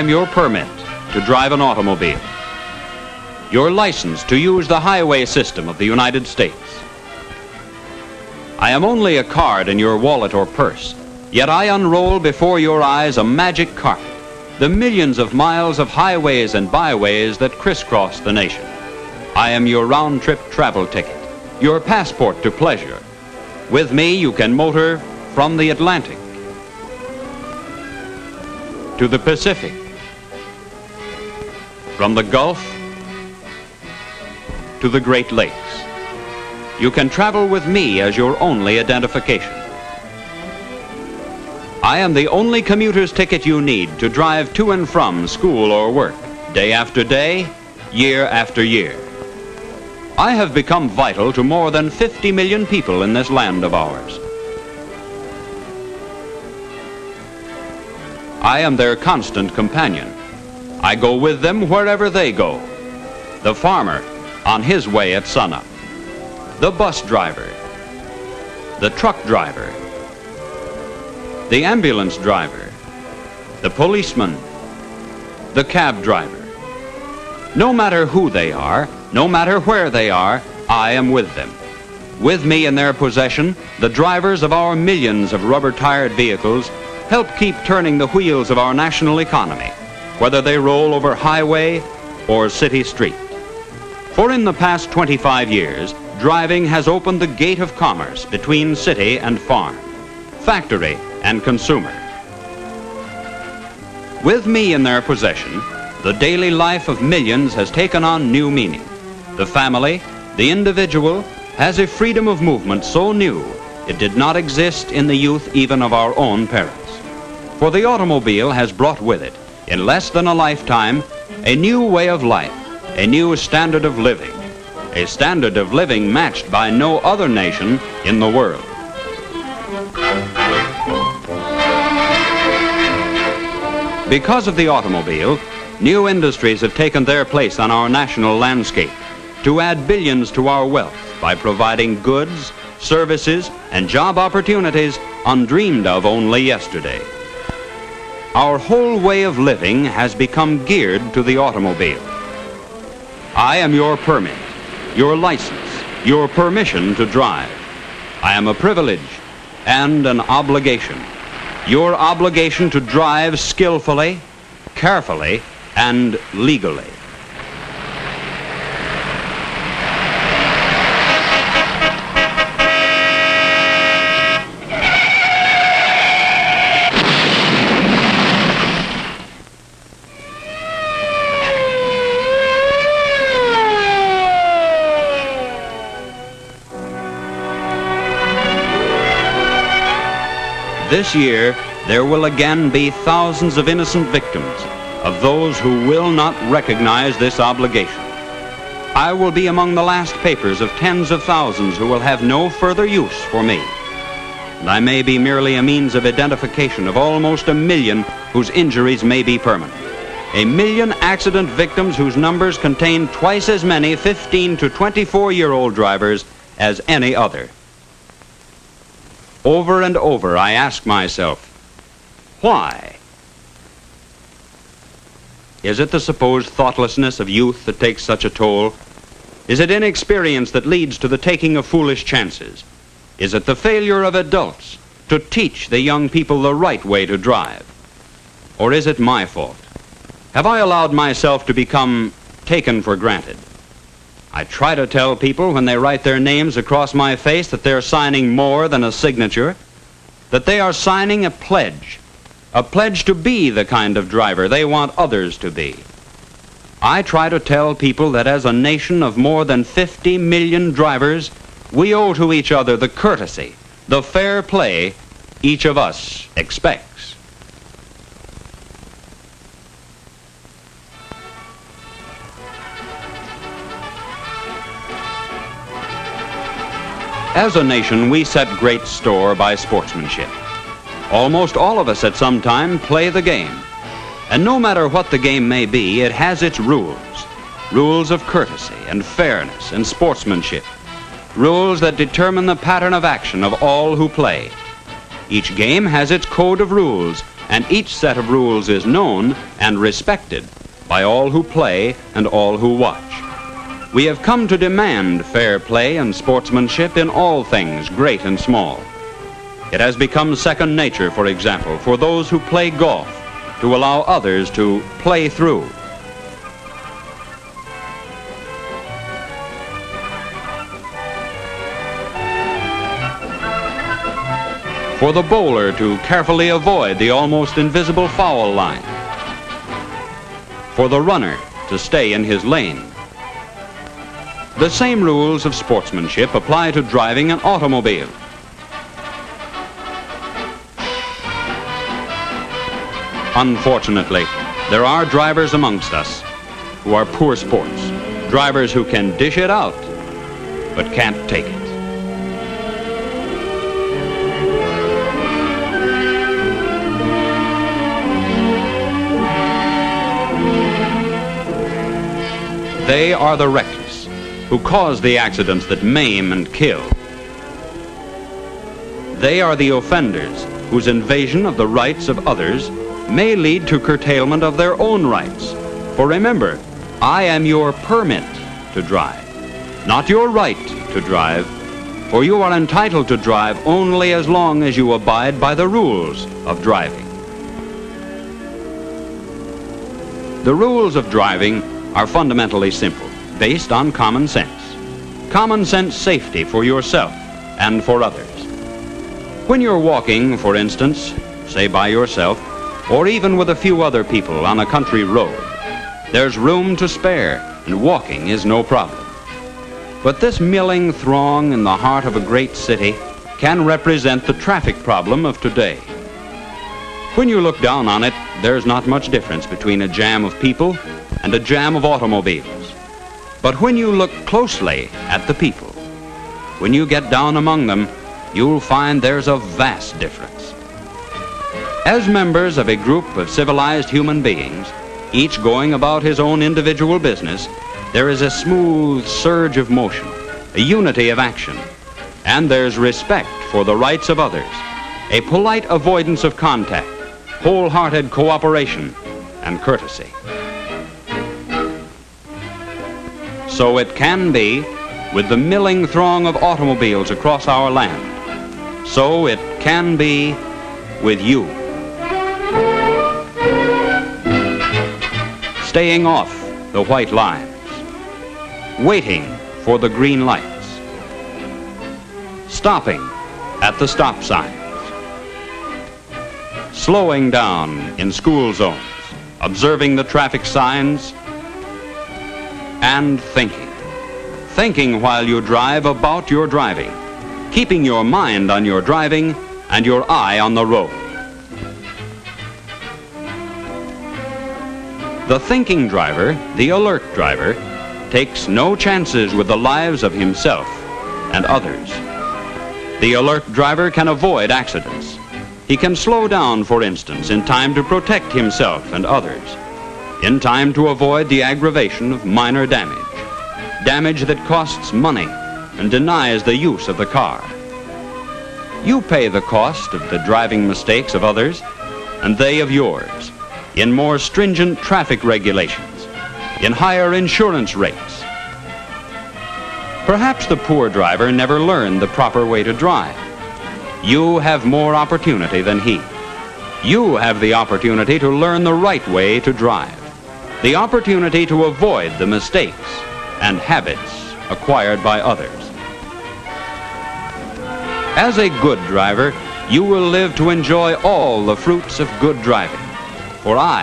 am your permit to drive an automobile, your license to use the highway system of the United States. I am only a card in your wallet or purse, yet I unroll before your eyes a magic carpet, the millions of miles of highways and byways that crisscross the nation. I am your round-trip travel ticket, your passport to pleasure. With me, you can motor from the Atlantic to the Pacific, from the Gulf to the Great Lakes. You can travel with me as your only identification. I am the only commuter's ticket you need to drive to and from school or work, day after day, year after year. I have become vital to more than 50 million people in this land of ours. I am their constant companion. I go with them wherever they go. The farmer on his way at sunup, the bus driver, the truck driver, the ambulance driver, the policeman, the cab driver. No matter who they are, no matter where they are, I am with them. With me in their possession, the drivers of our millions of rubber-tired vehicles help keep turning the wheels of our national economy, whether they roll over highway or city street. For in the past 25 years, driving has opened the gate of commerce between city and farm, factory and consumer. With me in their possession, the daily life of millions has taken on new meaning. The family, the individual, has a freedom of movement so new it did not exist in the youth even of our own parents. For the automobile has brought with it, in less than a lifetime, a new way of life, a new standard of living, a standard of living matched by no other nation in the world. Because of the automobile, new industries have taken their place on our national landscape to add billions to our wealth by providing goods, services, and job opportunities undreamed of only yesterday. Our whole way of living has become geared to the automobile. I am your permit, your license, your permission to drive. I am a privilege and an obligation. Your obligation to drive skillfully, carefully, and legally. This year, there will again be thousands of innocent victims of those who will not recognize this obligation. I will be among the last papers of tens of thousands who will have no further use for me. And I may be merely a means of identification of almost 1 million whose injuries may be permanent. 1 million accident victims whose numbers contain twice as many 15 to 24-year-old drivers as any other. Over and over, I ask myself, why? Is it the supposed thoughtlessness of youth that takes such a toll? Is it inexperience that leads to the taking of foolish chances? Is it the failure of adults to teach the young people the right way to drive? Or is it my fault? Have I allowed myself to become taken for granted? I try to tell people when they write their names across my face that they're signing more than a signature, that they are signing a pledge to be the kind of driver they want others to be. I try to tell people that as a nation of more than 50 million drivers, we owe to each other the courtesy, the fair play each of us expects. As a nation, we set great store by sportsmanship. Almost all of us at some time play the game. And no matter what the game may be, it has its rules. Rules of courtesy and fairness and sportsmanship. Rules that determine the pattern of action of all who play. Each game has its code of rules and each set of rules is known and respected by all who play and all who watch. We have come to demand fair play and sportsmanship in all things, great and small. It has become second nature, for example, for those who play golf to allow others to play through. For the bowler to carefully avoid the almost invisible foul line. For the runner to stay in his lane. The same rules of sportsmanship apply to driving an automobile. Unfortunately, there are drivers amongst us who are poor sports, drivers who can dish it out, but can't take it. They are the reckless, who cause the accidents that maim and kill. They are the offenders, whose invasion of the rights of others may lead to curtailment of their own rights. For remember, I am your permit to drive, not your right to drive, for you are entitled to drive only as long as you abide by the rules of driving. The rules of driving are fundamentally simple, based on common sense. Common sense safety for yourself and for others. When you're walking, for instance, say by yourself, or even with a few other people on a country road, there's room to spare, and walking is no problem. But this milling throng in the heart of a great city can represent the traffic problem of today. When you look down on it, there's not much difference between a jam of people and a jam of automobiles. But when you look closely at the people, when you get down among them, you'll find there's a vast difference. As members of a group of civilized human beings, each going about his own individual business, there is a smooth surge of motion, a unity of action, and there's respect for the rights of others, a polite avoidance of contact, wholehearted cooperation, and courtesy. So it can be with the milling throng of automobiles across our land. So it can be with you. Staying off the white lines, waiting for the green lights, stopping at the stop signs, slowing down in school zones, observing the traffic signs, and thinking. Thinking while you drive about your driving, keeping your mind on your driving and your eye on the road. The thinking driver, the alert driver, takes no chances with the lives of himself and others. The alert driver can avoid accidents. He can slow down, for instance, in time to protect himself and others, in time to avoid the aggravation of minor damage, damage that costs money and denies the use of the car. You pay the cost of the driving mistakes of others, and they of yours, in more stringent traffic regulations, in higher insurance rates. Perhaps the poor driver never learned the proper way to drive. You have more opportunity than he. You have the opportunity to learn the right way to drive, the opportunity to avoid the mistakes and habits acquired by others. As a good driver, you will live to enjoy all the fruits of good driving. For I